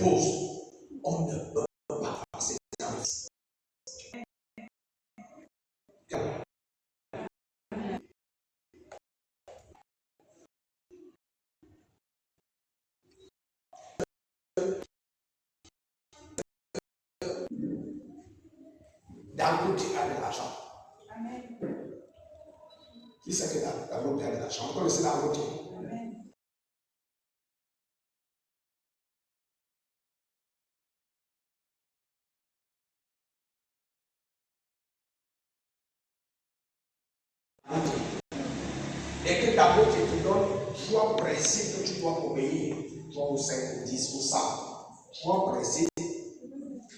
pose, on ne peut pas passer dans le fils. Dangote a de l'argent. Qui sait que Dangote a de l'argent? Vous connaissez Dangote? Et que Dangote te donne 3 principes que tu dois obéir, 3 ou 5 ou 10 ou 100. 3 principes,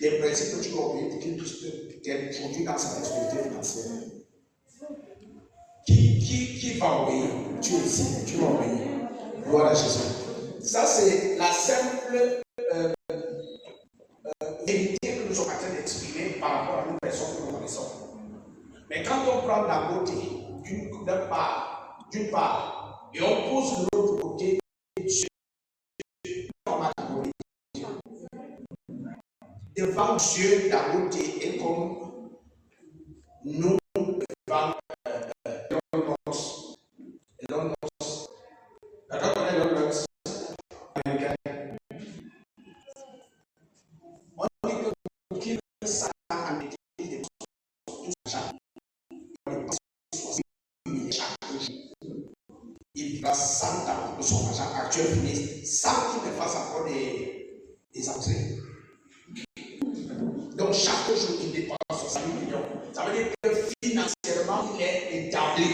des principes que tu dois obéir pour qu'il puisse te produire dans sa prospérité financière. Qui va obéir? Tu es ici, tu vas obéir. Gloire à Jésus. Ça, c'est la simple vérité que nous sommes en train d'exprimer par rapport à une personne que nous connaissons. Mais quand on prend Dangote d'une part, et on pose de l'autre côté Dieu, devant Dieu, Dangote est comme nous devant Elon Musk. Elon Musk. Quand on connaît Elon Musk, américain, on dit que pour qu'il s'en a mettre des tout l'argent, il va 100 ans de son argent actuel fini sans qu'il ne fasse encore des entrées. Donc chaque jour, il dépense 60 millions. Ça veut dire que financièrement, il est établi.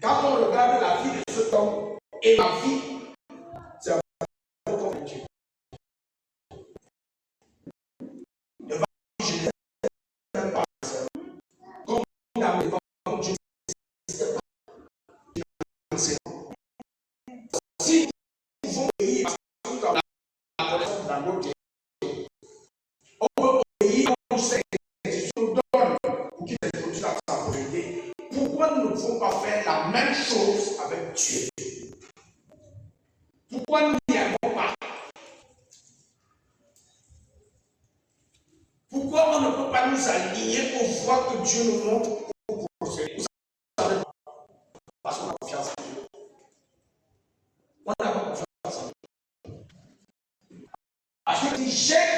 Quand on regarde la vie de cet homme et ma vie, c'est un peu comme Dieu. Devant Dieu, je ne sais même pas. Comme devant Dieu, je ne sais pas. Si nous pouvons payer la connaissance d'un autre, on peut payer comme ces institutions donnent pour qu'il ait produit sa propriété. Pourquoi nous ne pouvons pas faire la même chose avec Dieu? Pourquoi nous n'y arrivons pas? Pourquoi on ne peut pas nous aligner aux voies que Dieu nous montre pour prospérer? Vous savez, parce qu'on a confiance en Dieu. On n'a pas confiance en Dieu. Parce que tu j'ai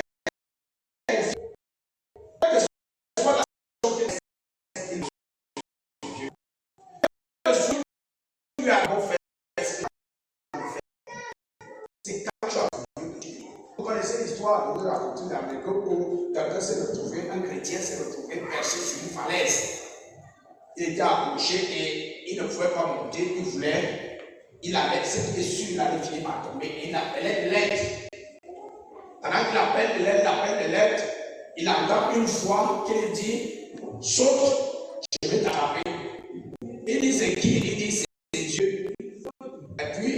vous connaissez l'histoire de la raconter dans les groupes où quelqu'un s'est retrouvé, un chrétien s'est retrouvé perché sur une falaise. Il était accroché et il ne pouvait pas monter, il avait cette blessure, il allait finir par tomber et il appelait de l'aide. Pendant qu'il appelle de l'aide, il entend une voix qui lui dit saute, je vais t'attraper. Il dit c'est qui? Il dit c'est Dieu. Et puis,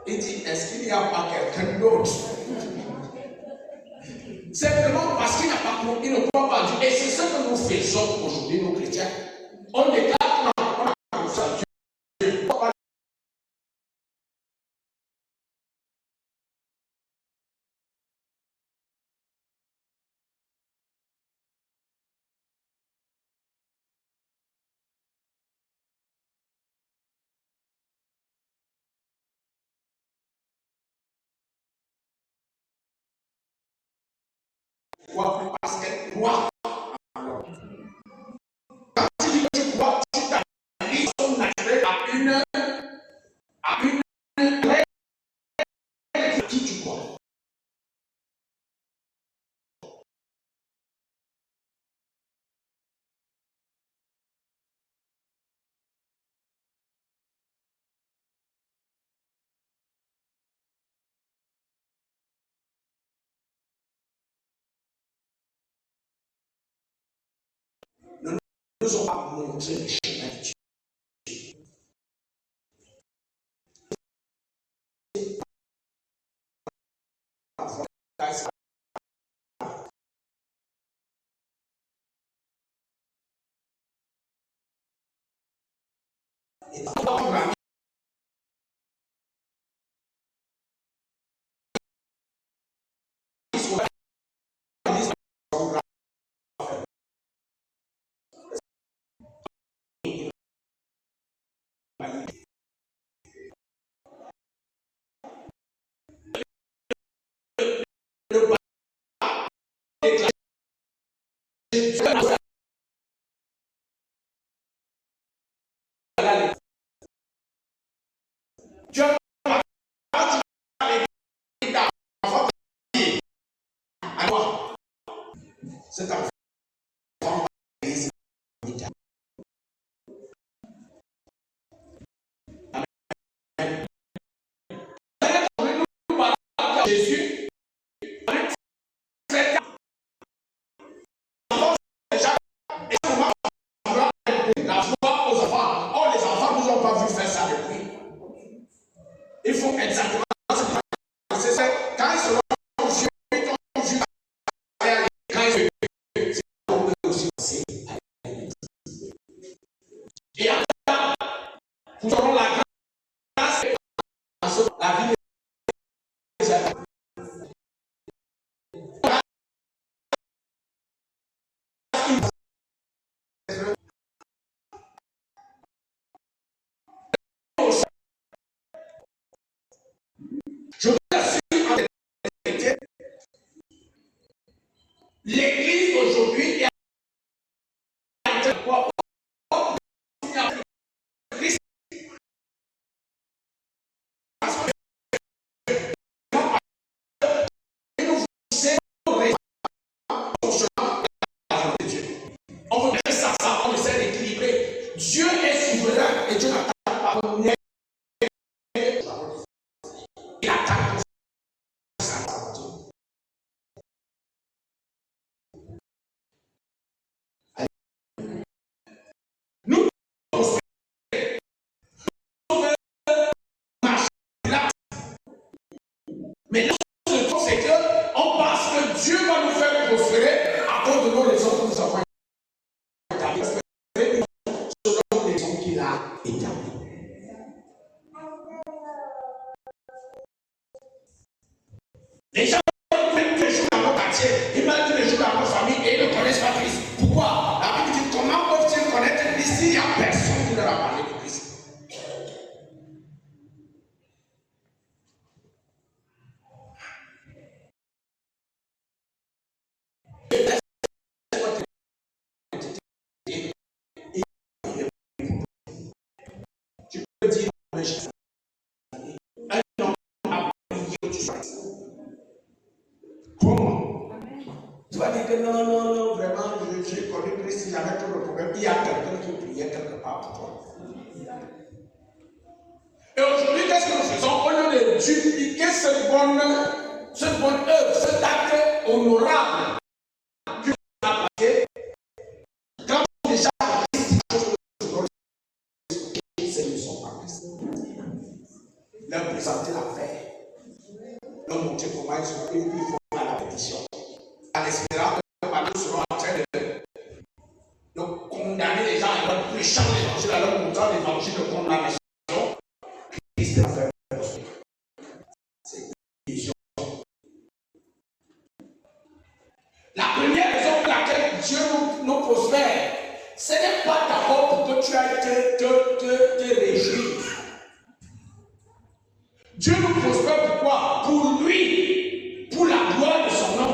il dit est-ce qu'il n'y a pas quelqu'un d'autre? Simplement parce qu'il n'a pas cru, il ne croit pas en Dieu. Et c'est ce que nous faisons aujourd'hui, nous chrétiens. On déclare qu'on a confiance en Dieu. Parce qu'elle croit. Quand tu dis que tu crois, tu t'appliques son naturel à une règle à qui tu crois. Nous ne nous sommes pas montré le chemin de Dieu. Et Cet enfant Jésus, la foi aux enfants. Oh, les enfants ne nous ont pas vu faire ça depuis. Il faut exactement c'est ça. Quand ils seront vieux, ils ont vu quand ils seront aussi passé. Et après, nous aurons la grâce la vie je vous assure en vérité, l'église aujourd'hui est en train de quoi? Christ, parce que nous c'est de Dieu. On veut que ça, on essaie d'équilibrer. Dieu est souverain et Dieu n'attaque pas. Il attaque ça. Nous, mais là, le truc, c'est qu'on pense que Dieu va nous faire prospérer à cause de nos raisons que nous avons établies. Selon les raisons qu'il a établies. Les gens mettent tous les jours dans nos quartiers, ils mettent tous les jours dans nos familles et ils ne connaissent pas Christ. Pourquoi? La Bible dit comment peuvent-ils connaître Christ s'il n'y a personne qui leur a parlé de Christ? Tu peux dire un homme a prié que tu sois. Comment? Tu vas dire que non, vraiment, j'ai connu Christ, j'avais tout le problème. Il y a quelqu'un qui priait quelque part pour toi. Et aujourd'hui, qu'est-ce que nous faisons? Au lieu de dupliquer cette bonne œuvre, cet acte honorable que nous avons pratiqué, quand déjà Christ ne sont pas Christ. Leur présenter la paix, leur montrer comment ils sont et puis ils font la pétition. En espérant que maintenant nous serons en train de condamner les gens à leur prêchant l'évangile, à leur montrant l'évangile de condamnation. Christ a fait prospérer. C'est une vision. La première raison pour laquelle Dieu nous prospère, ce n'est pas d'abord pour que tu ailles te réjouir. Dieu nous prospère pourquoi? Pour lui, pour la gloire de son nom.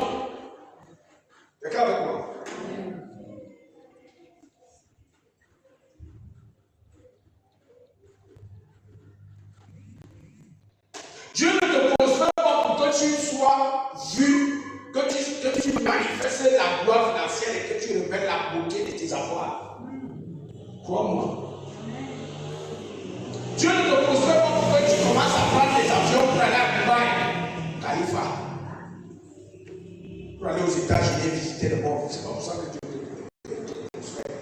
D'accord avec moi? Dieu ne te prospère pas pour que tu sois vu, que tu manifestes la gloire financière et que tu révèles la beauté de tes avoirs. Crois-moi. Dieu ne te prospère pas pour que tu commences à prendre des avions pour aller à Dubaï, Khalifa, pour aller aux États-Unis visiter le monde. C'est pas pour ça que Dieu te prospère.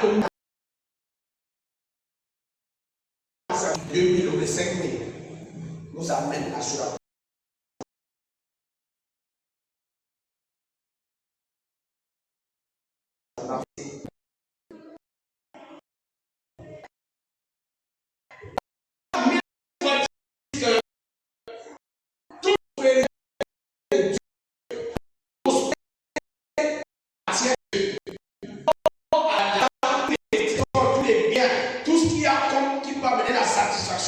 2 000 ou 5 000 nous amène à cela.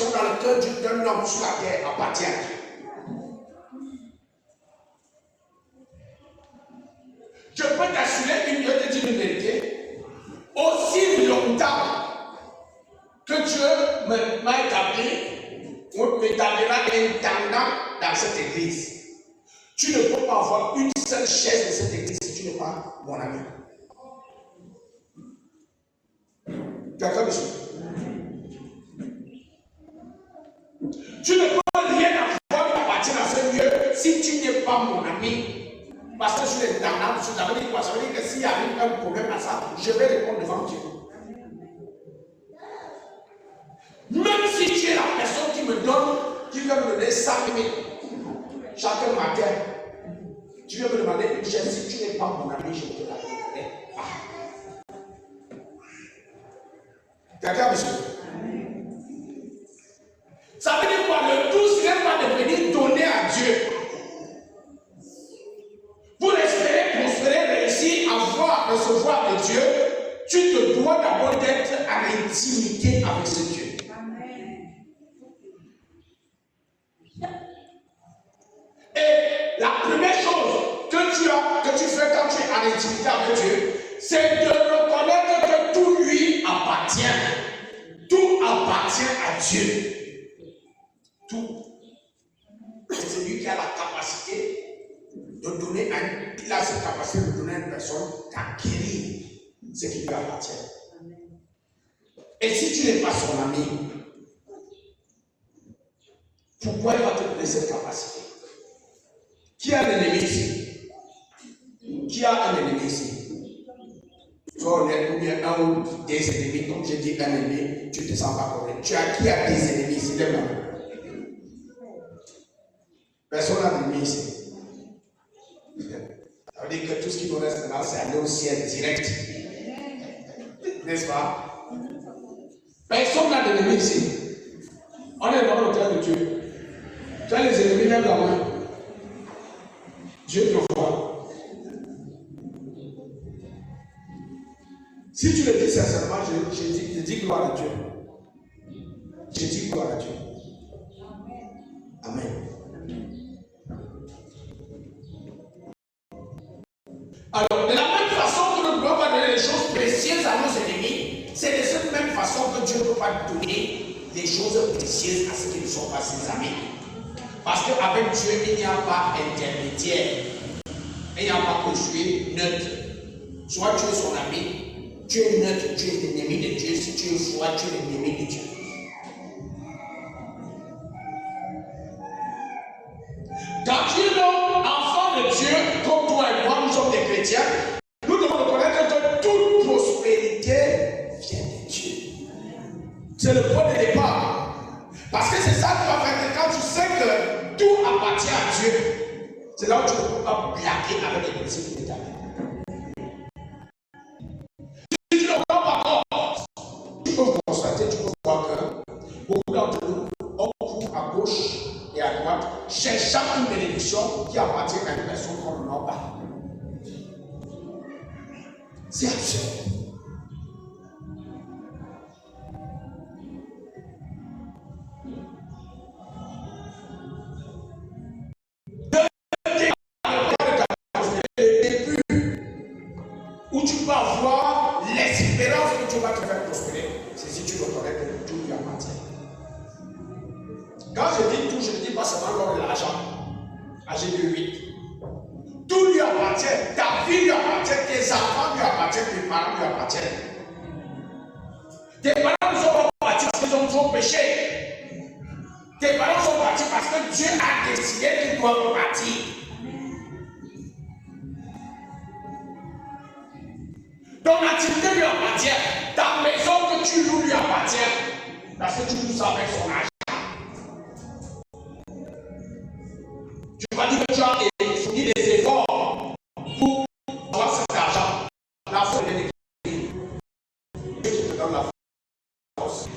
Dans le cœur d'un homme sur la terre appartient à Dieu. Je peux t'assurer une vérité. Aussi longtemps que Dieu m'a établi, ou m'établira intendant dans cette église, tu ne peux pas avoir une seule chaise de cette église si tu n'es pas mon ami. Tu as compris? Tu ne peux rien avoir qui appartient à ce lieu si tu n'es pas mon ami. Parce que je suis intendant, ça veut dire quoi? Ça veut dire que s'il y a un problème à ça, je vais répondre devant Dieu. Même si tu es la personne qui me donne, qui veut me donner 100 000 chaque matin, tu veux me demander une chaise, si tu n'es pas mon ami, je ne te la donnerai pas. D'accord, monsieur? Ça veut dire quoi? Le tout serait pas de venir donner à Dieu. Pour espérer, prospérer, réussir, avoir, recevoir de Dieu, tu te dois d'abord d'être en intimité avec ce Dieu. Amen. Et la première chose que tu fais quand tu es en intimité avec Dieu, c'est de reconnaître que tout lui appartient. Tout appartient à Dieu. Tout. C'est celui qui a la capacité de donner il a cette capacité de donner à une personne d'acquérir ce qui lui appartient. Et si tu n'es pas son ami, pourquoi il va te donner cette capacité? Qui a un ennemi ici? Qui a un ennemi ici? Soit on est ou bien un ou des ennemis, comme j'ai dit un ennemi, tu ne te sens pas correct. Qui a des ennemis ici? Personne n'a d'ennemi ici. Ça veut dire que tout ce qui nous reste maintenant, c'est aller au ciel direct. N'est-ce pas? Personne n'a d'ennemis ici. On est dans le terre de Dieu. Tu as les ennemis, lève la main. Dieu te voit. Si tu le dis sincèrement, je dis gloire à Dieu. Je dis gloire à Dieu. Amen. Alors, de la même façon que nous ne pouvons pas donner les choses précieuses à nos ennemis, c'est de cette même façon que Dieu ne peut pas donner des choses précieuses à ceux qui ne sont pas ses amis. Parce qu'avec Dieu, il n'y a pas intermédiaire. Il n'y a pas que tu es neutre. Soit tu es son ami, tu es neutre, tu es l'ennemi de Dieu. Si tu es foi, tu es l'ennemi de Dieu. Quand tu es donc enfant de Dieu, comme toi et moi, nous sommes des chrétiens, nous devons reconnaître que toute prospérité vient de Dieu. C'est le point de départ. Parce que c'est ça qui va faire que quand tu sais que tout appartient à Dieu, c'est là où tu ne peux pas blaguer avec les principes de ta vie. Si tu ne comprends pas encore, tu peux constater, tu peux voir que beaucoup d'entre nous, on court à gauche et à droite, cherchant une bénédiction qui appartient à une personne qu'on ne n'a pas. C'est absurde. Où tu peux avoir l'espérance que tu vas te faire prospérer, c'est si tu reconnais que tout lui appartient. Quand je dis tout, je ne dis pas seulement l'or et l'argent. Âgé de 8. Tout lui appartient. Ta vie lui appartient, tes enfants lui appartiennent, tes parents lui appartiennent. Tes parents ne sont pas partis parce qu'ils ont trop péché. Tes parents sont partis parce que Dieu a décidé qu'ils doivent partir. Ton activité lui appartient. Ta maison que tu loues lui appartient. Parce que tu loues ça avec son argent. Tu vas dire que tu as fourni des efforts pour avoir cet argent. La force est l'équilibre. Dieu te donne la force.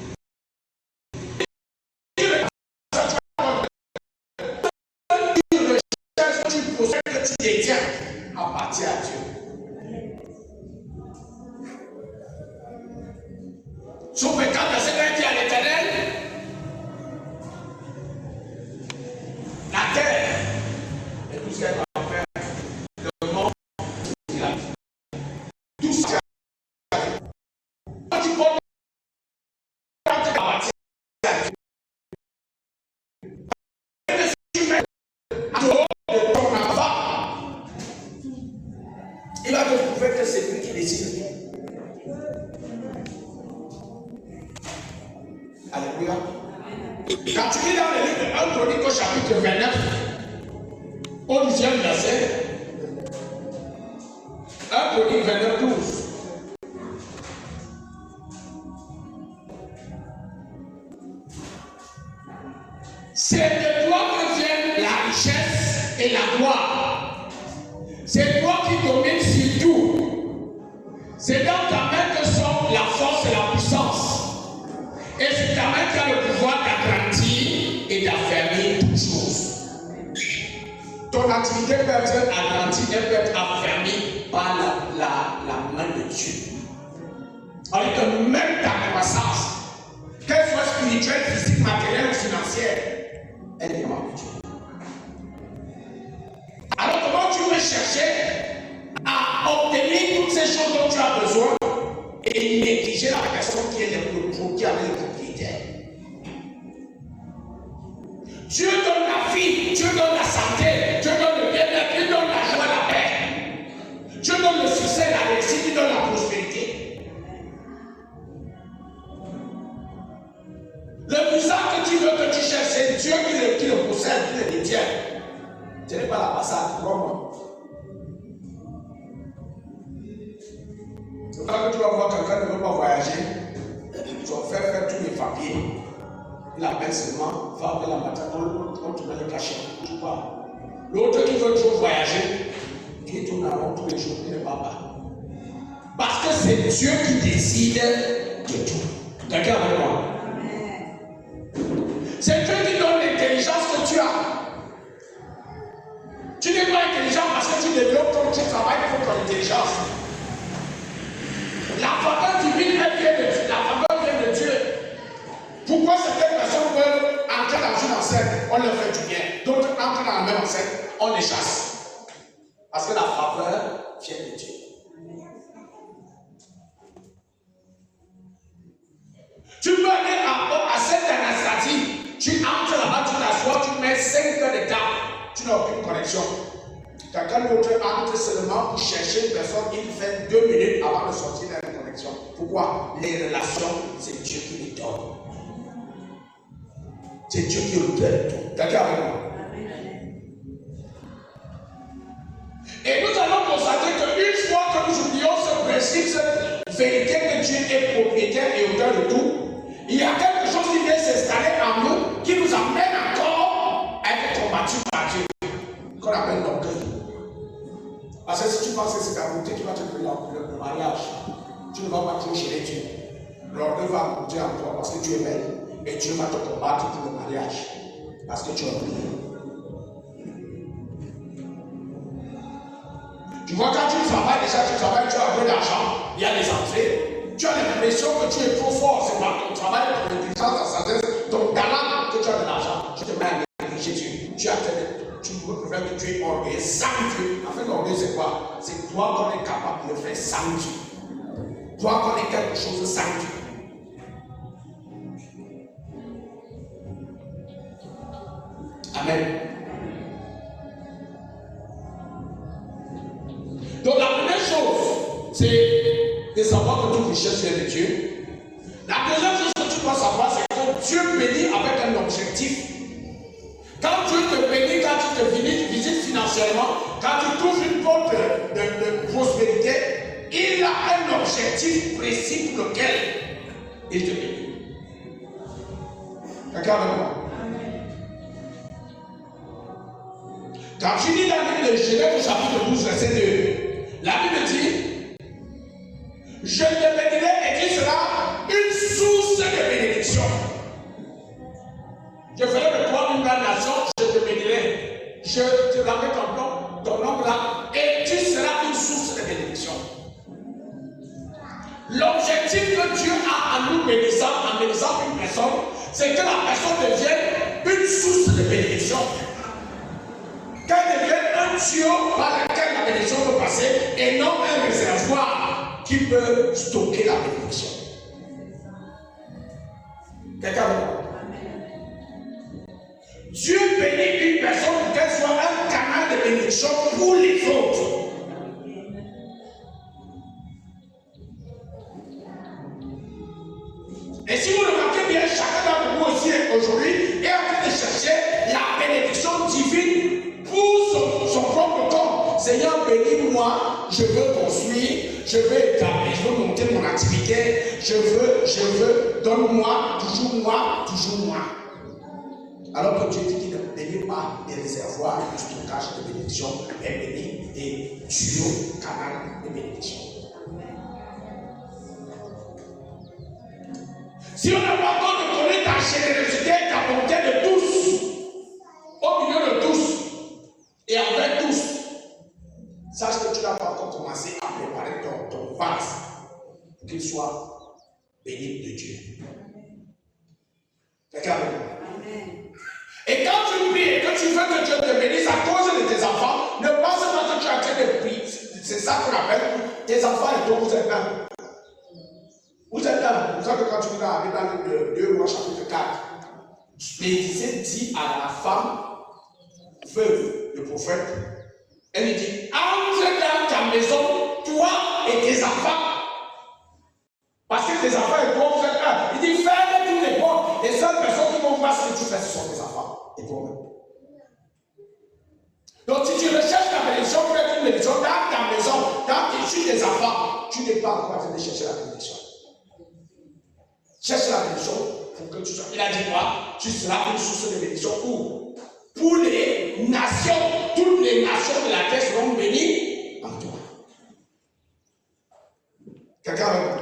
Que tu possèdes, que tu détiens, appartient à Dieu. Sauf que quand verset 1 dit à l'Éternel, la terre et tout ce qu'elle va faire, le monde, tout ça. Quand tu portes appartient à Dieu. Et si tu mets à dehors de ton enfant, il va te prouver que c'est lui qui décide. Alléluia. Quand tu lis dans le livre de 1 Chronique au chapitre 29, au 10e verset, 1 Chronique 29, 12. C'est de toi que viennent la richesse et la gloire. C'est toi qui domines sur tout. C'est dans ta main que sont la force et la puissance. Et c'est ta main qui a le pouvoir d'agrandir et d'affermir toutes choses. Ton activité peut être agrandie, elle peut être affermie par la main de Dieu. Alors que même ta croissance, qu'elle soit spirituelle, physique, matérielle ou financière, elle dépend de Dieu. Alors comment tu veux chercher à obtenir toutes ces choses dont tu as besoin et négliger la personne qui avait le propriétaire? Dieu donne la vie, Dieu donne la santé, Dieu donne le bien-être, il donne la joie, la paix. Dieu donne le succès, la réussite, il donne la prospérité. Le puissant que tu veux que tu cherches, c'est Dieu qui le possède, qui le détient. Ce n'est pas la passade, crois-moi. Quand tu vas voir quelqu'un qui ne veut pas voyager, tu vas faire tous les papiers. Il appelle seulement, va appeler la matin, on te met le cachet, tu pars. L'autre qui veut toujours voyager, qui tourne en rond tous les jours, il ne va pas. Parce que c'est Dieu qui décide de tout. Quelqu'un avec moi? C'est Dieu qui donne l'intelligence que tu as. Tu n'es pas intelligent parce que tu développes ton travail pour ton intelligence. La faveur divine, elle vient de Dieu. La faveur vient de Dieu. Pourquoi certaines personnes veulent entrer dans une enceinte, on leur fait du bien. D'autres entrent dans la même enceinte, on les chasse. Parce que la faveur vient de Dieu. Tu peux aller à cette administrative, tu entres là-bas, tu t'assois, tu mets 5 heures de temps, tu n'as aucune connexion. Quelqu'un d'autre entre seulement pour chercher une personne, il fait 2 minutes avant de sortir dans la connexion. Pourquoi? Les relations, c'est Dieu qui les donne. C'est Dieu qui le donne tout. Quelqu'un avec moi? Et nous allons constater qu'une fois que nous oublions ce principe, cette vérité que Dieu est propriétaire et auteur de tout, il y a quelque chose qui vient s'installer en nous, qui nous amène encore à être combattu par Dieu, qu'on appelle l'orgueil. Parce que si tu penses que c'est ta beauté qui va te donner le mariage, tu ne vas pas toujours chez Dieu. L'orgueil va monter en toi parce que tu es belle. Et Dieu va te combattre pour le mariage. Parce que tu as oublié. Tu vois, quand tu travailles déjà, tu as un peu d'argent, il y a des entrées. Tu as l'impression que tu es trop fort. C'est par ton travail, ton intelligence, ta sagesse, ton talent que tu as de l'argent. Tu te mets à négliger Dieu. Tu préfères que tu es orgueilleux sans Dieu. En fait, l'orgueil, c'est quoi? C'est toi qu'on est capable de faire sans Dieu. Toi qu'on est quelque chose sans Dieu. Amen. Donc la première chose, c'est de savoir que toute richesse vient de Dieu. La deuxième chose que tu dois savoir, c'est que Dieu bénit avec un objectif. Quand Dieu te bénit, quand tu te visites financièrement, quand tu trouves une porte de prospérité, il a un objectif. l'objectif précis pour lequel il te bénit. Regarde-moi. Quand tu lis dans le Genèse au chapitre 12, verset 2, la Bible dit, je te bénirai et tu seras une source de bénédiction. Je ferai de toi une grande nation, je te bénirai. Je te rendrai ton nom là et tu seras une source de bénédiction. L'objectif que Dieu a en nous bénissant, en bénissant une personne, c'est que la personne devienne une source de bénédiction. Qu'elle devienne un tuyau par lequel la bénédiction peut passer et non un réservoir qui peut stocker la bénédiction. Quelqu'un veut dire? Dieu bénit une personne pour qu'elle soit un canal de bénédiction pour les autres. Et si vous remarquez bien, chacun d'entre vous aussi aujourd'hui est en train de chercher la bénédiction divine pour son propre compte. Seigneur, bénis-moi, je veux construire, je veux établir, je veux monter mon activité, je veux, donne-moi, toujours moi. Alors que Dieu dit qu'il ne bénit pas des réservoirs de stockage de bénédiction, mais bénit des tuyaux, canaux de bénédiction. Si on n'a pas encore de connaître ta générosité, ta bonté de tous, au milieu de tous et envers tous, sache que tu n'as pas encore commencé à préparer ton vase pour qu'il soit béni de Dieu. Quelqu'un avec moi? Et quand tu pries et que tu veux que Dieu te bénisse à cause de tes enfants, ne pense pas que tu es en train de prier. C'est ça qu'on appelle tes enfants et toi, vous êtes là. Vous êtes là. Vous savez que quand tu vas dans le 2 Rois chapitre 4, Élisée dit à la femme, veuve, le prophète, elle lui dit, entre dans ta maison, toi et tes enfants. Parce que tes enfants et toi, vous êtes là. Il dit, ferme toutes les portes. Les seules personnes qui vont voir ce que tu fais, ce sont tes enfants et toi-même. Donc si tu recherches la bénédiction, fais une bénédiction dans ta maison, dans tes enfants, tu n'es pas encore en train de chercher la bénédiction. Cherche la bénédiction pour que tu sois. Il a dit quoi? Tu seras une source de bénédiction pour les nations. Toutes les nations de la terre seront bénies en toi. Quelqu'un veut?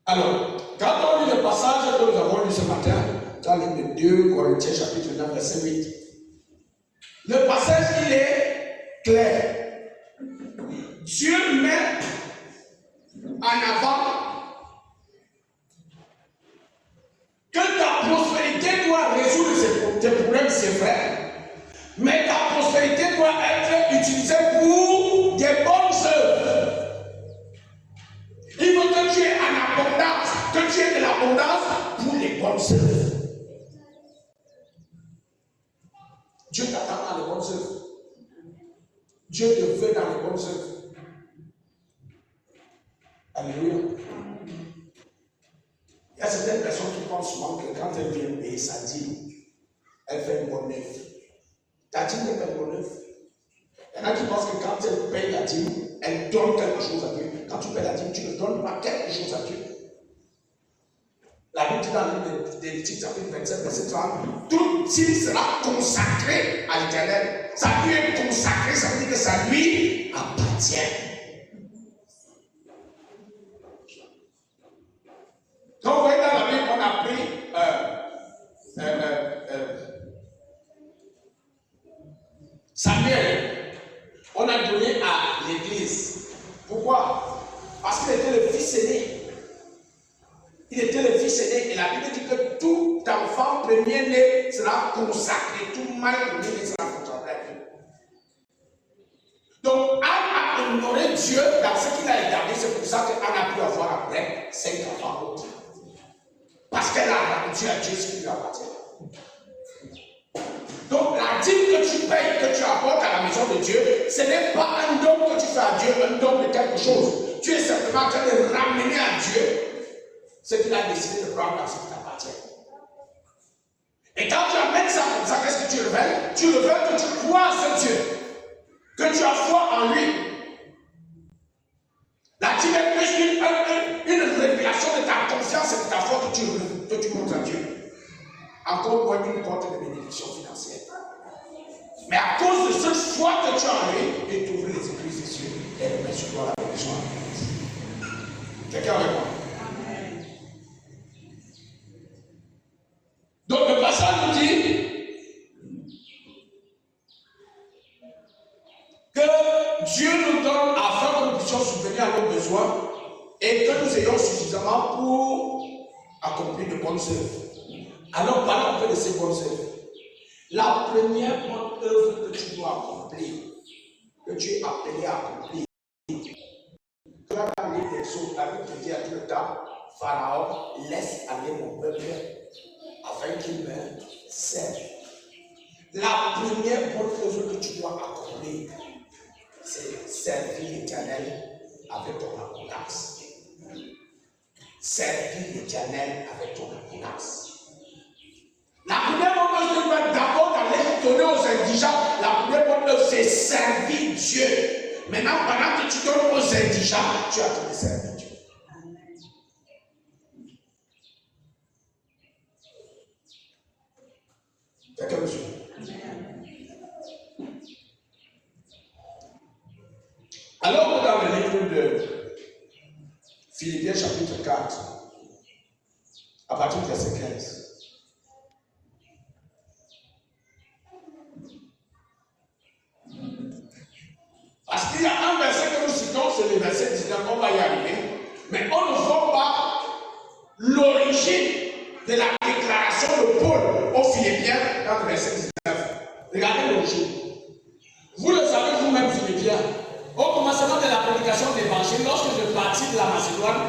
Alors, quand on lit le passage que nous avons lu ce matin, dans le 2 Corinthiens chapitre 9, verset 8, le passage il est clair. Dieu met en avant que ta prospérité doit résoudre tes problèmes, c'est vrai, mais ta prospérité doit être utilisée pour des bonnes œuvres. Il faut que tu aies en abondance, que tu aies de l'abondance pour les bonnes œuvres. Dieu t'attend dans les bonnes œuvres. Dieu te veut dans les bonnes œuvres. Alléluia. Il y a certaines personnes qui pensent souvent que quand elles viennent payer sa dîme, elle fait une bonne œuvre. Ta dîme n'est pas une bonne œuvre. Il y en a qui pensent que quand elle paye la dîme, elle donne quelque chose à Dieu. Quand tu payes la dîme, tu ne donnes pas quelque chose à Dieu. La Bible dit dans le livre de Lévitique, chapitre 27, verset 30, toute dîme sera consacrée à l'Éternel. Ça lui est consacré, ça veut dire que ça lui appartient. Donc, vous voyez dans la Bible, on a pris Samuel. On a donné à l'église. Pourquoi? Parce qu'il était le fils aîné. Il était le fils aîné. Et la Bible dit que tout enfant premier-né sera consacré. Tout mâle premier-né sera consacré à Dieu. Donc, Anne a honoré Dieu dans ce qu'il a établi. C'est pour ça qu'Anne a pu avoir après 5 enfants autres. Parce qu'elle a rendu à Dieu ce qui lui appartient. Donc la dîme que tu payes, que tu apportes à la maison de Dieu, ce n'est pas un don que tu fais à Dieu, un don de quelque chose. Tu es simplement en train de ramener à Dieu ce qu'il a décidé de prendre dans ce qui t'appartient. Et quand tu amènes ça comme ça, qu'est-ce que tu révèles? Tu révèles que tu crois en ce Dieu, que tu as foi en lui. Là, tu mets plus une révélation de ta confiance et de ta foi que tu montres à Dieu. Encore moins une porte de bénédiction financière. Mais à cause de cette foi que tu as en lui, et t'ouvrir les églises des cieux et les mettre sur toi la bénédiction. Quelqu'un avec moi? Donc le passage nous dit que Dieu nous donne afin que nous puissions subvenir à nos besoins et que nous ayons suffisamment pour accomplir de bonnes œuvres. Alors parlons un peu de ces bonnes œuvres. La première bonne œuvre que tu dois accomplir, que tu es appelé à accomplir, que dans le livre d'Exode, la Bible te dit à tout le temps, Pharaon, laisse aller mon peuple afin qu'il me serve. La première bonne œuvre que tu dois accomplir, c'est servir l'Éternel avec ton abondance. Servir l'Éternel avec ton abondance. La première bonne œuvre que tu dois d'abord aller donner aux indigents, la première bonne œuvre, c'est servir Dieu. Maintenant, pendant que tu donnes aux indigents, tu as donné servir Dieu. Quelqu'un me suit? Alors, dans le livre de Philippiens chapitre 4, à partir du verset 15. Parce qu'il y a un verset que nous citons, c'est le verset 19, on va y arriver, mais on ne voit pas l'origine de la déclaration de Paul aux Philippiens dans le verset 19. Regardez l'origine. Vous le savez vous-même, Philippiens, au commencement de la prédication de l'évangile, lorsque je partis de la Macédoine,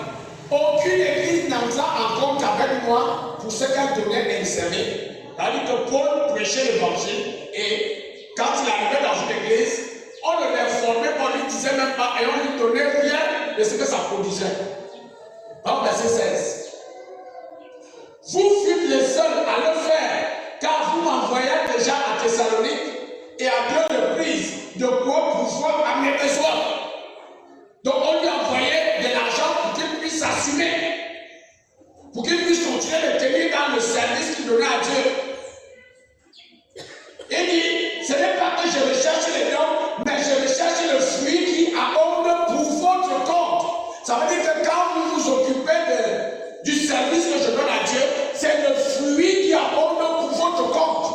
aucune église n'entra en compte avec moi pour ce qu'elle donnait et servait. C'est-à-dire que Paul prêchait l'évangile et quand il arrivait dans une église, on ne l'informait pas, on ne lui disait même pas et on ne lui donnait rien de ce que ça produisait. Dans verset 16. Vous fûtes les seuls à le faire, car vous m'envoyez déjà à Thessalonique et à 2 reprises de quoi pouvoir à mes besoins. Donc on lui envoyait de l'argent pour qu'il puisse s'assumer, pour qu'il puisse continuer de tenir dans le service qu'il donnait à Dieu. Il dit, ce n'est pas que je recherche les dons, mais je recherche le fruit qui abonde pour votre compte. Ça veut dire que quand vous vous occupez du service que je donne à Dieu, c'est le fruit qui abonde pour votre compte.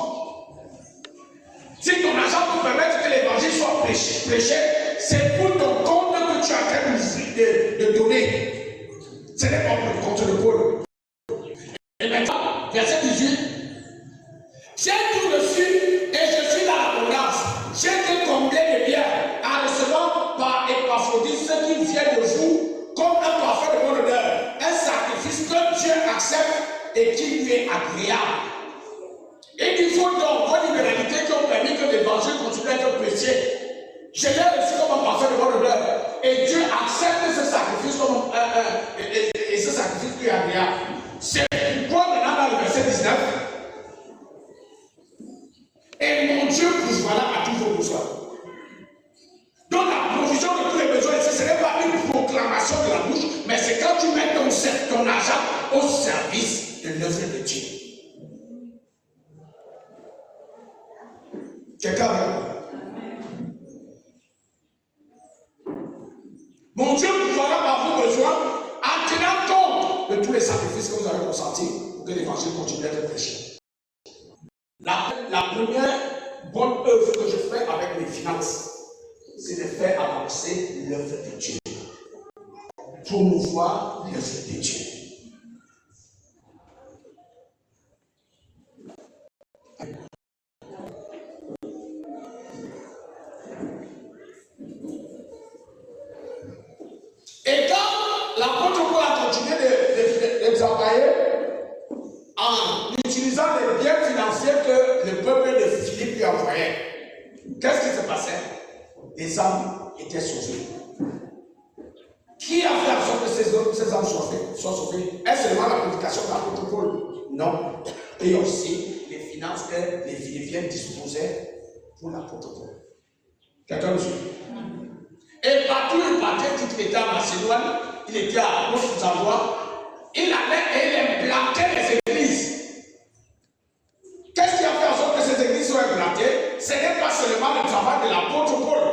Si ton argent peut permettre que l'évangile soit prêché, c'est pour ton compte que tu as en train de donner. Ce n'est pas pour le compte de Paul. Et maintenant, verset 18. J'ai tout reçu et je suis dans l'abondance. J'ai été comblé de biens en recevant par Épaphrodite ce qui vient de vous comme un parfum de bonne odeur, un sacrifice que Dieu accepte et qui lui est agréable. Et il faut donc vos libéralités qui ont permis que l'évangile continue à être prêché. Je l'ai reçu comme un parfum de bonne odeur. Et Dieu accepte ce sacrifice comme et ce sacrifice lui est agréable. C'est pourquoi maintenant dans le verset 19. Et mon Dieu pourvoira à tous vos besoins. Donc la provision de tous les besoins ici, ce n'est pas une proclamation de la bouche, mais c'est quand tu mets ton argent au service de l'œuvre de Dieu. Quelqu'un veut? Mon Dieu pourvoira par vos besoins en tenant compte de tous les sacrifices que vous avez consentis pour que l'évangile continue à être prêché. La première bonne œuvre que je fais avec mes finances, c'est de faire avancer l'œuvre de Dieu. Promouvoir l'œuvre de Dieu. Et quand l'apôtre Paul a continué de travailler en utilisant les biens financiers que le peuple de Philippe lui envoyait, qu'est-ce qui se passait? Les âmes étaient sauvées. Qui a fait en sorte que ces âmes soient sauvées? Est-ce seulement la prédication de l'apôtre Paul? Non. Et aussi les finances que les Philippiens disposaient pour l'apôtre Paul. Quelqu'un me suit? Et partout il partait, il était à Macédoine, il était à Savoie, il allait et il implantait les églises. Qu'est-ce qui a fait en sorte que ces églises soient implantées? Ce n'est pas seulement le travail de l'apôtre Paul,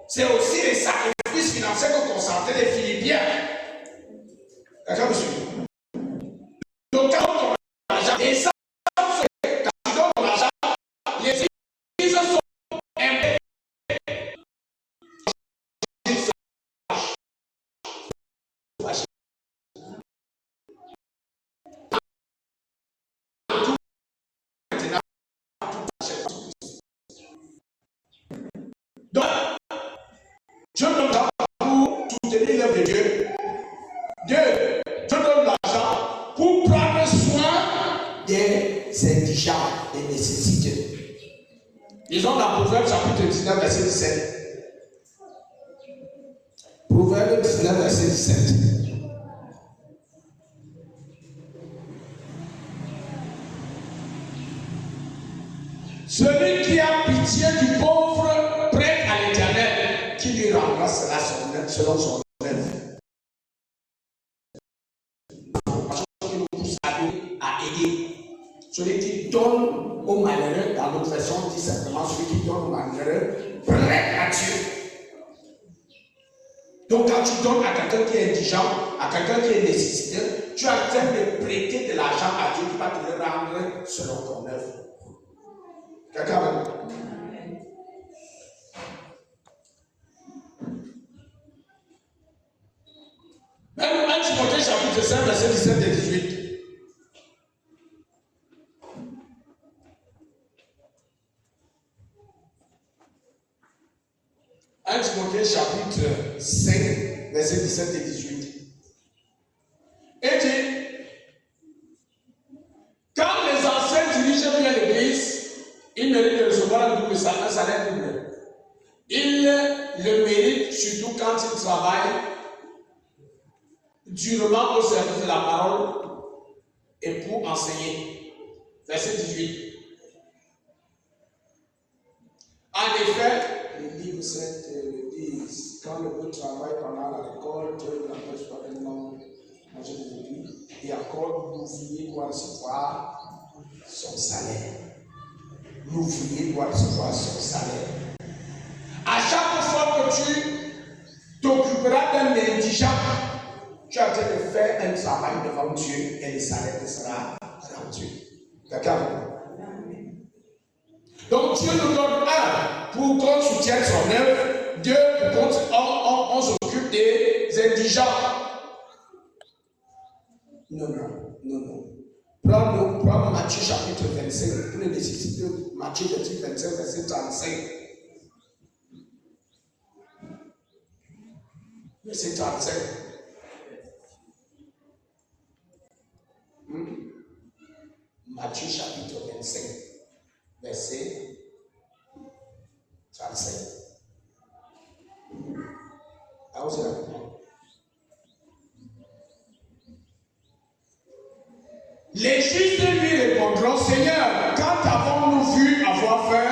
c'est aussi les sacrifices financiers que consentaient les Philippiens. Quelqu'un me suit? Donc quand on donne l'argent, et ça, quand tu donnes ton argent, les églises sont implantées. Donc, je donne l'argent pour soutenir l'œuvre de Dieu. Deux, je donne l'argent pour prendre soin des indigents, des nécessiteux. Lisons dans Proverbe chapitre 19, verset 17. Proverbe 19, verset 17. Celui qui a pitié du pauvre prête à l'Éternel, qui lui rendra cela selon son œuvre. À aider. Celui qui donne aux malheureux, dans notre version, on dit simplement celui qui donne aux malheureux, prête à Dieu. Donc quand tu donnes à quelqu'un qui est indigent, à quelqu'un qui est nécessiteux, tu es en train de prêter de l'argent à Dieu qui va te le rendre selon ton œuvre. Quelqu'un va dire. Même 1 Timothée chapitre 5, verset 17 et 18. 1 Timothée chapitre 5, verset 17 et 18. Et dit, quand les anciens dirigent bien l'église, ils méritent de recevoir un salaire double. Ils le méritent surtout quand ils travaillent durement au service de la parole et pour enseigner. Verset 18. En effet, les livres 7 disent, quand le bon travaille pendant la récolte, il n'empêche pas que l'homme mange des épis, et encore l'ouvrier doit recevoir son salaire. L'ouvrier doit recevoir son salaire. À chaque fois que tu t'occuperas d'un indigent, tu as en train de faire un travail devant Dieu et le salaire te sera rendu. D'accord? Donc Dieu nous donne un pour qu'on soutienne son œuvre, deux pour qu'on s'occupe des indigents. Non. Prends Matthieu chapitre 25, pour les nécessités, Matthieu chapitre 25, verset 35. Verset 35. Matthieu chapitre 25, verset 35. Allons-y rapidement. Les justes lui répondront, Seigneur, quand avons-nous vu avoir faim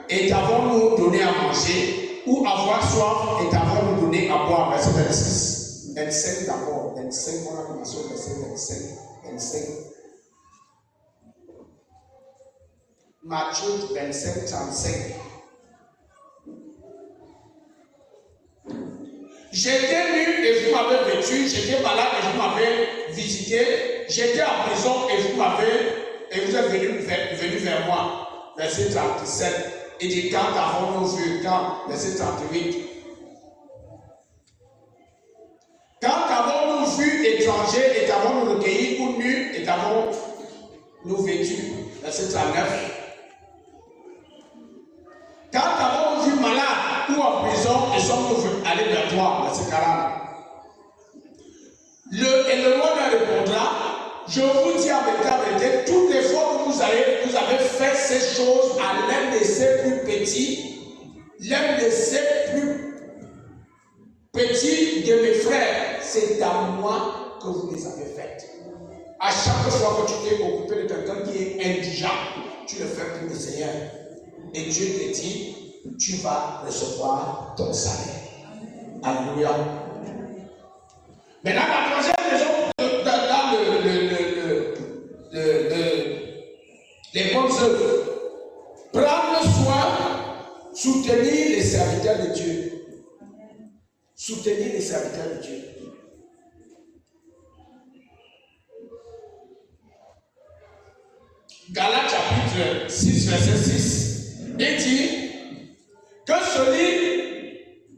et t'avons-nous donné à manger, ou avoir soif et t'avons-nous donné à boire? Verset 26. 25 d'abord. 25, on a commencé au verset 25. Matthieu 25, 35. J'étais nu et vous m'avez vêtu, j'étais malade et vous m'avez visité, j'étais en prison et vous êtes venu vers moi. Verset 37. Et dit, quand avons-nous vu? Quand? Verset 38. Quand avons-nous vu étrangers et t'avons-nous recueillis, ou nus et t'avons-nous vêtus? Verset 39. Quand avons-nous vu malade ou en prison et sommes-nous allés vers toi? Verset 40. Le roi leur répondra, je vous dis avec la vérité, toutes les fois que vous avez fait ces choses à l'un de ces plus petits, l'un de ces plus petits de mes frères, c'est à moi que vous les avez faites. À chaque fois que tu t'es occupé de quelqu'un qui est indigent, tu le fais pour le Seigneur. Et Dieu te dit, tu vas recevoir ton salaire. Alléluia. Maintenant, la troisième raison dans les bonnes œuvres. Prendre soin, soutenir les serviteurs de Dieu. Soutenir les serviteurs de Dieu. Galates chapitre 6, verset 6, il dit que celui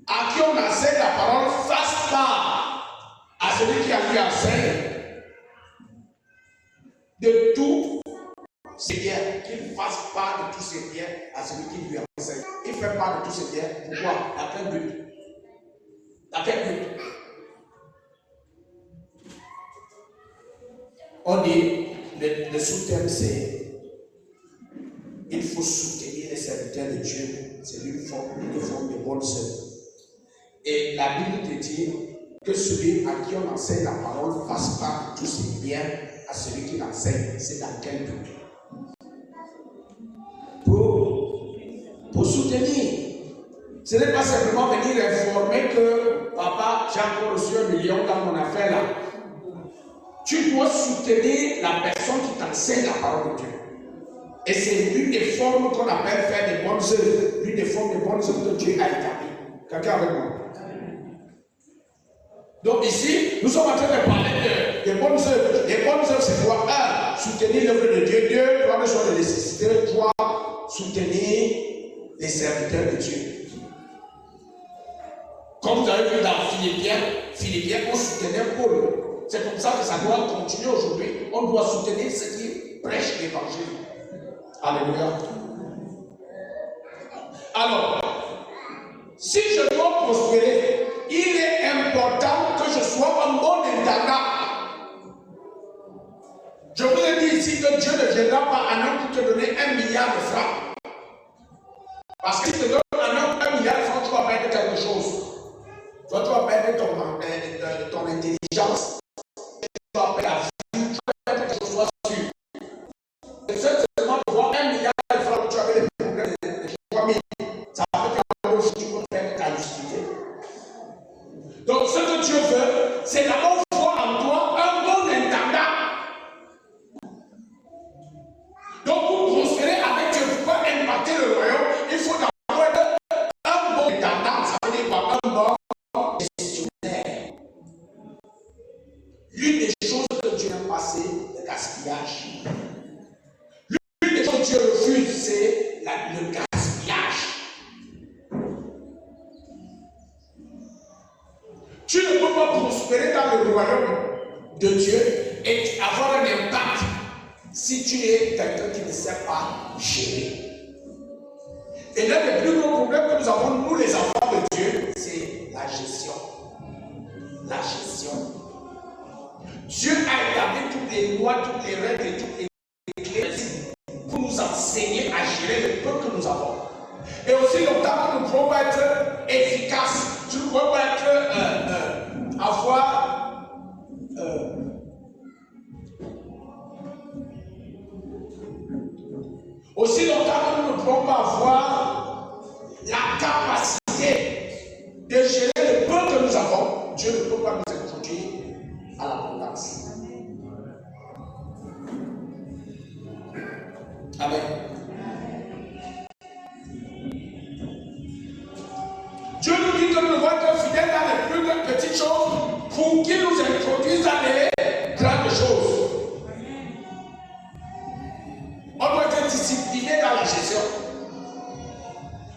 à qui on enseigne la parole fasse part à celui qui a lui enseigne de tout ses biens, qu'il fasse part de tous ses biens à celui qui lui enseigne. Il fait part de tous ses biens. Pourquoi? À quel but? À quel but? On dit, le sous-thème c'est il faut soutenir les serviteurs de Dieu. C'est une forme de bonne œuvre. Et la Bible te dit que celui à qui on enseigne la parole fasse part de tous ses biens à celui qui l'enseigne. C'est dans quel but? Pour soutenir. Ce n'est pas simplement venir informer que papa, j'ai encore reçu 1 million dans mon affaire là. Tu dois soutenir la personne qui t'enseigne la parole de Dieu. Et c'est l'une des formes qu'on appelle faire des bonnes œuvres. L'une des formes des bonnes œuvres que Dieu a établies. Quelqu'un avec moi? Donc ici, nous sommes en train de parler des bonnes œuvres. Les bonnes œuvres, c'est quoi? 1. Soutenir l'œuvre de Dieu. 2. Prendre soin des nécessités. 3. Soutenir les serviteurs de Dieu. Comme vous avez vu dans Philippiens, on soutenait Paul. C'est comme ça que ça doit continuer aujourd'hui. On doit soutenir ceux qui prêchent l'évangile. Alléluia. Alors, si je dois prospérer, il est important que je sois un bon intendant. Je vous ai dit ici que Dieu ne viendra pas un homme pour te donner 1 milliard de francs. Parce qu'il te donne un homme 1 milliard de francs, tu vas perdre quelque chose. Toi, tu vas perdre ton intelligence. Tu vas perdre la vie. Tu vas perdre quelque chose, sois sûr. C'est seulement de voir 1 milliard de francs que tu avais des problèmes de 3 000. Ça va peut-être avoir tu peux perdre ta lucidité. Donc, ce que Dieu veut, c'est d'abord voir en toi un bon intendant. Donc, pour prospérer avec Dieu, pour impacter le royaume, il faut d'abord être un bon intendant. Ça veut dire quoi? Un bon gestionnaire. L'une des choses que Dieu aime pas, c'est le gaspillage. L'une des choses que Dieu refuse, c'est le gaspillage. Tu ne peux pas prospérer dans le royaume de Dieu et avoir un impact si tu es quelqu'un qui ne sait pas gérer. Et l'un des plus gros problèmes que nous avons, nous les enfants de Dieu, c'est la gestion. La gestion. Dieu a établi toutes les lois, toutes les règles et toutes les clés pour nous enseigner à gérer le peu que nous avons. Et aussi longtemps que nous pouvons être efficaces, tu ne peux pas être avoir aussi longtemps que nous ne pouvons pas avoir la capacité de gérer le peu que nous avons, Dieu ne peut pas nous introduire à l'abondance. Amen. Dieu nous dit que nous devons être fidèles dans les plus petites choses pour qu'il nous introduise dans les grandes choses. On doit être discipliné dans la gestion.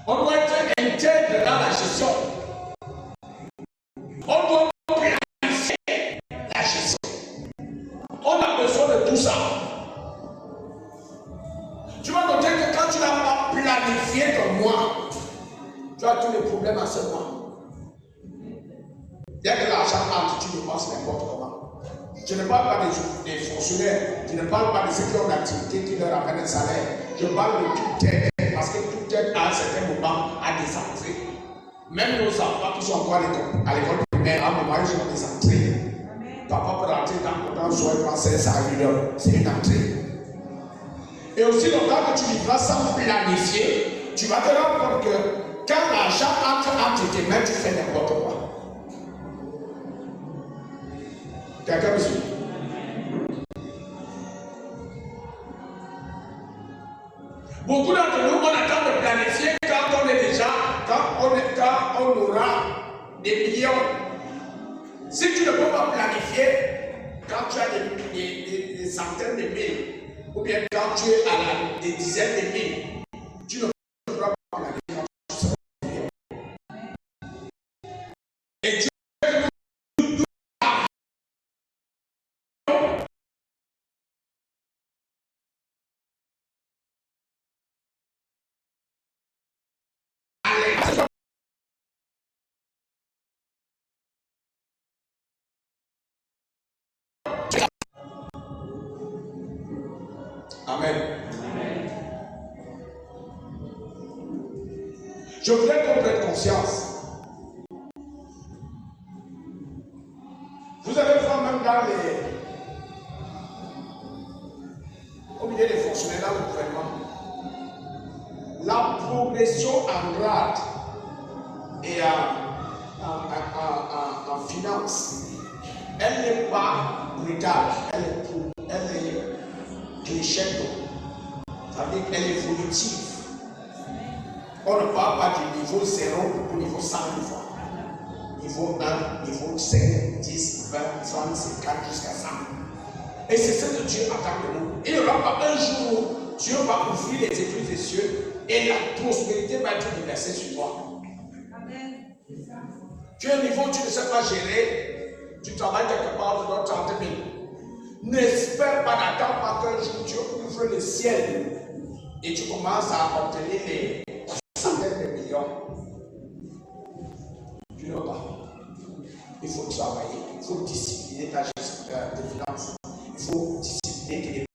On doit être intègre dans la gestion. On doit planifier la gestion. On a besoin de tout ça. Tu vas noter que quand tu n'as pas planifié ton mois, tu as tous les problèmes à ce mois. Dès que l'argent entre, tu dépenses n'importe comment. Je ne parle pas des fonctionnaires, je ne parle pas de ceux qui ont l'activité qui leur amène un salaire. Je parle de toute aide, parce que toute aide à un certain moment a des entrées. Même nos enfants qui sont encore à l'école primaire, à un moment, ils ont des entrées. Papa peut rentrer dans le temps, soit il prend 500 millions, c'est une entrée. Et aussi longtemps que tu vivras sans planifier, tu vas te rendre compte que quand l'argent entre tes mains, tu fais n'importe quoi. Quelqu'un me suit? Beaucoup d'entre nous, on attend de planifier quand on aura des millions. Si tu ne peux pas planifier, quand tu as des centaines de mille, ou bien quand tu es à des dizaines de mille, tu ne pourras pas planifier quand tu seras million. Et Dieu nous Amen. Je voudrais qu'on prenne conscience. Vous allez voir même au milieu des fonctionnaires dans le gouvernement, la progression en grade et en finance, elle n'est pas brutale, elle est crescendo, c'est-à-dire qu'elle est évolutive. On ne parle pas du niveau 0 au niveau 100 fois. Niveau 1, niveau 5, 10, 20, 30, 50 jusqu'à 100. Et c'est ce que Dieu attend de nous. Il n'y aura pas un jour où Dieu va ouvrir les écluses des cieux et la prospérité va être déversée sur toi. Amen. Tu es un niveau où tu ne sais pas gérer, tu travailles quelque part, tu dois 30 000. N'espère pas, n'attends pas qu'un jour Dieu ouvre le ciel et tu commences à obtenir les centaines de millions. Tu n'as pas. Il faut travailler, il faut discipliner ta gestion de finances, il faut discipliner tes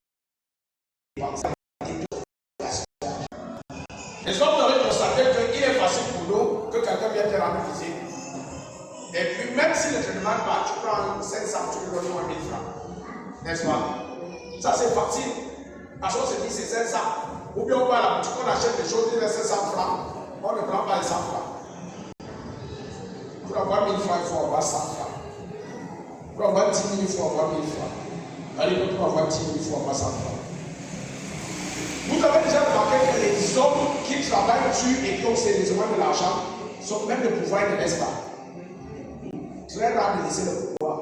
dépenses. Est-ce que vous avez constaté qu'il est facile pour nous que quelqu'un vienne te rendre visite? Et puis, même si le traitement va, tu prends 500, tu lui donnes 1000 francs. N'est-ce pas? Ça, c'est facile. Parce qu'on se dit c'est 500. Ou bien on va à la boutique, on achète des choses, il reste 500 francs. On ne prend pas les 100 francs. Pour avoir 1000 francs, il faut avoir 100 francs. Pour avoir 10 000, il faut avoir 1000 francs. Allez, pour avoir 10 000, il faut avoir 100 francs. Vous avez déjà remarqué que les hommes qui travaillent dessus et qui ont sérieusement de l'argent, sont même le pouvoir, ils ne laissent pas. Très rare de laisser le pouvoir.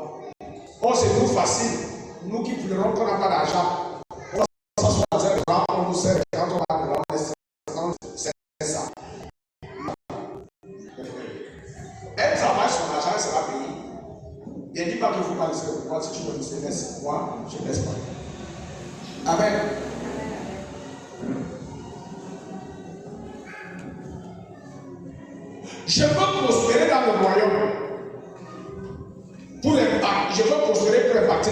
Or, c'est nous facile. Nous qui pleurons qu'on n'a pas d'argent. On s'assoit dans un rang, on nous sert quand on a de l'argent, c'est ça. Elle travaille son argent, elle sera payée. Il ne dit pas qu'il ne faut pas laisser le pouvoir. Si tu me laisses, moi, je ne laisse pas. Amen. Je veux prospérer dans le royaume. Je veux prospérer pour impacter